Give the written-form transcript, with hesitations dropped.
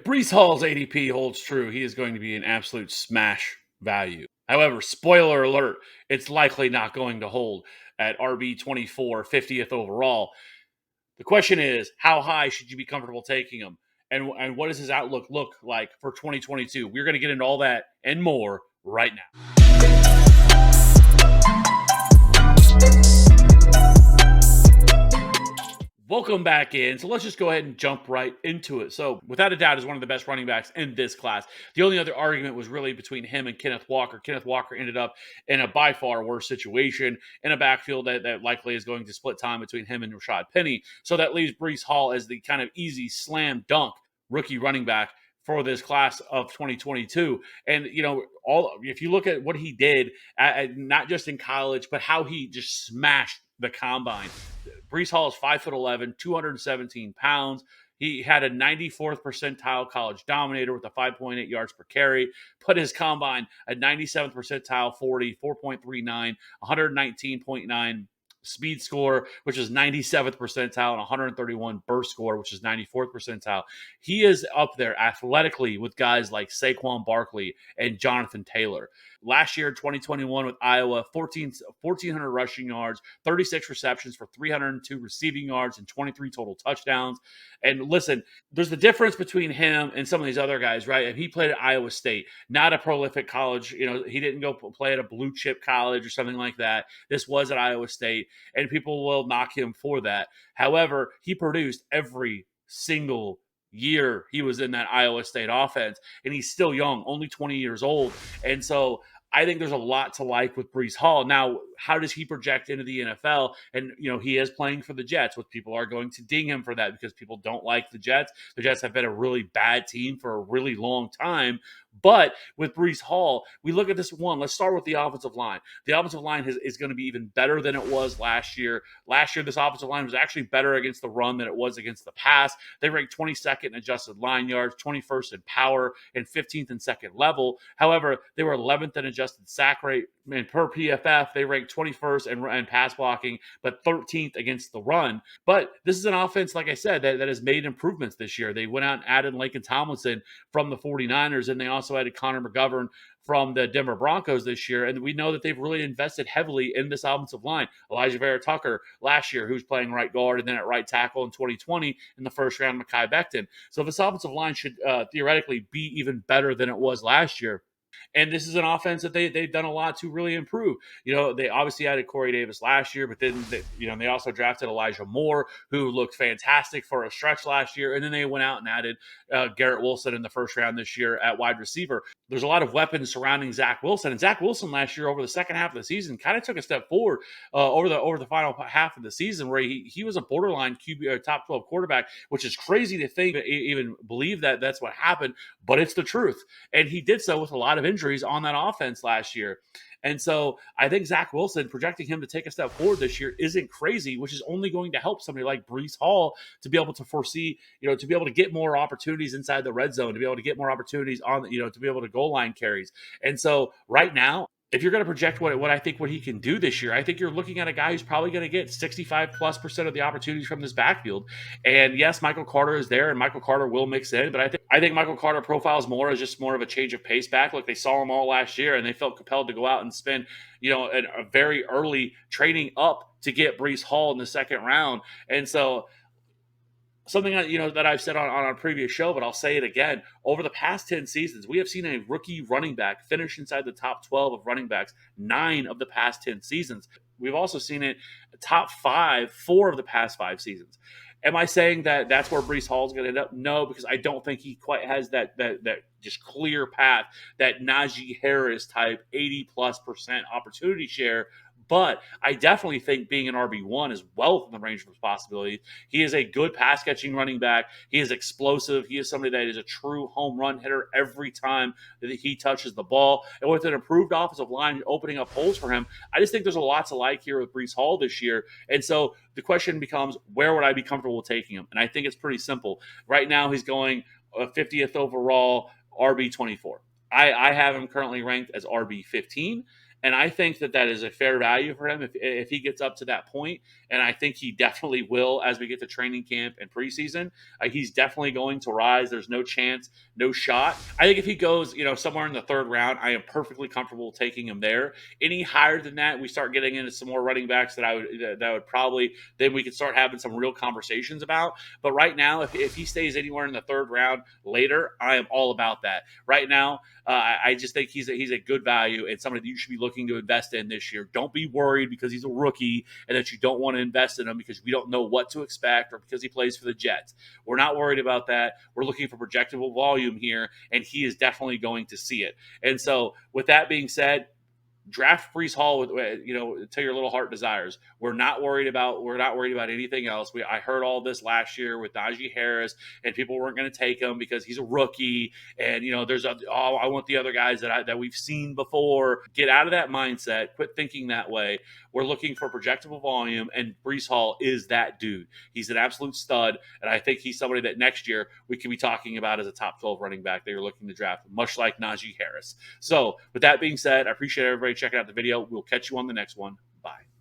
If Breece Hall's ADP holds true, he is going to be an absolute smash value. However, spoiler alert, it's likely not going to hold at RB 24, 50th overall. The question is, how high should you be comfortable taking him? And what does his outlook look like for 2022? We're going to get into all that and more right now. Welcome back in. So let's just go ahead and jump right into it. So, without a doubt, is one of the best running backs in this class. The only other argument was really between him and Kenneth Walker. Kenneth Walker ended up in a by far worse situation in a backfield that likely is going to split time between him and Rashad Penny. So that leaves Breece Hall as the kind of easy slam dunk rookie running back for this class of 2022. And if you look at what he did, not just in college, but how he just smashed the combine. Breece Hall is 5'11", 217 pounds. He had a 94th percentile college dominator with a 5.8 yards per carry. Put his combine at 97th percentile 40, 4.39, 119.9 speed score, which is 97th percentile, and 131 burst score, which is 94th percentile. He is up there athletically with guys like Saquon Barkley and Jonathan Taylor. Last year, 2021 with Iowa, 1,400 rushing yards, 36 receptions for 302 receiving yards, and 23 total touchdowns. And listen, there's the difference between him and some of these other guys, right? And he played at Iowa State, not a prolific college. He didn't go play at a blue chip college or something like that. This was at Iowa State, and people will knock him for that. However, he produced every single year he was in that Iowa State offense, and he's still young, only 20 years old. And so I think there's a lot to like with Breece Hall. Now, how does he project into the NFL? And, he is playing for the Jets, which people are going to ding him for that because people don't like the Jets. The Jets have been a really bad team for a really long time. But with Breece Hall, we look at this one. Let's start with the offensive line. The offensive line is going to be even better than it was last year. Last year, this offensive line was actually better against the run than it was against the pass. They ranked 22nd in adjusted line yards, 21st in power, and 15th in second level. However, they were 11th in adjusted sack rate. And per PFF, they ranked 21st in pass blocking, but 13th against the run. But this is an offense, like I said, that has made improvements this year. They went out and added Laken Tomlinson from the 49ers, and they also added Connor McGovern from the Denver Broncos this year. And we know that they've really invested heavily in this offensive line. Elijah Vera Tucker last year, who's playing right guard, and then at right tackle in 2020 in the first round, Mekhi Becton. So this offensive line should theoretically be even better than it was last year. And this is an offense that they've done a lot to really improve. They obviously added Corey Davis last year, but then they also drafted Elijah Moore, who looked fantastic for a stretch last year. And then they went out and added Garrett Wilson in the first round this year at wide receiver. There's a lot of weapons surrounding Zach Wilson. And Zach Wilson last year over the second half of the season kind of took a step forward over the final half of the season, where he was a borderline QB or top 12 quarterback, which is crazy to think, even believe that that's what happened, but it's the truth. And he did so with a lot of injuries on that offense last year. And so I think Zach Wilson, projecting him to take a step forward this year isn't crazy, which is only going to help somebody like Breece Hall to be able to foresee, to be able to get more opportunities inside the red zone, to be able to get more opportunities on, to be able to goal line carries. And so right now, if you're going to project what I think what he can do this year, I think you're looking at a guy who's probably going to get 65+% of the opportunities from this backfield. And yes, Michael Carter is there, and Michael Carter will mix in, but I think Michael Carter profiles more as just more of a change of pace back. Like, they saw him all last year, and they felt compelled to go out and spend, a very early trading up to get Breece Hall in the second round. And so something that I've said on a previous show, but I'll say it again. Over the past 10 seasons, we have seen a rookie running back finish inside the top 12 of running backs 9 of the past 10 seasons. We've also seen it top 5 4 of the past 5 seasons. Am I saying that that's where Breece Hall is going to end up? No, because I don't think he quite has that just clear path, that Najee Harris type 80+% opportunity share. But I definitely think being an RB1 is well within the range of his possibilities. He is a good pass-catching running back. He is explosive. He is somebody that is a true home run hitter every time that he touches the ball. And with an improved offensive line opening up holes for him, I just think there's a lot to like here with Breece Hall this year. And so the question becomes, where would I be comfortable taking him? And I think it's pretty simple. Right now, he's going 50th overall, RB24. I have him currently ranked as RB15. And I think that is a fair value for him if he gets up to that point. and I think he definitely will as we get to training camp and preseason. He's definitely going to rise. There's no chance, no shot. I think if he goes, somewhere in the third round, I am perfectly comfortable taking him there. Any higher than that, we start getting into some more running backs that would probably then we could start having some real conversations about. But right now, if he stays anywhere in the third round later, I am all about that. Right now, I just think he's a good value and somebody that you should be looking to invest in this year. Don't be worried because he's a rookie and that you don't want to invest in him because we don't know what to expect or because he plays for the Jets. We're not worried about that. We're looking for projectable volume here, and he is definitely going to see it. And so, with that being said, draft Breece Hall with till your little heart desires. We're not worried about anything else. I heard all this last year with Najee Harris, and people weren't going to take him because he's a rookie, and I want the other guys that we've seen before. Get out of that mindset. Quit thinking that way. We're looking for projectable volume, and Breece Hall is that dude. He's an absolute stud, and I think he's somebody that next year we can be talking about as a top 12 running back that you're looking to draft, much like Najee Harris. So, with that being said, I appreciate everybody checking out the video. We'll catch you on the next one. Bye.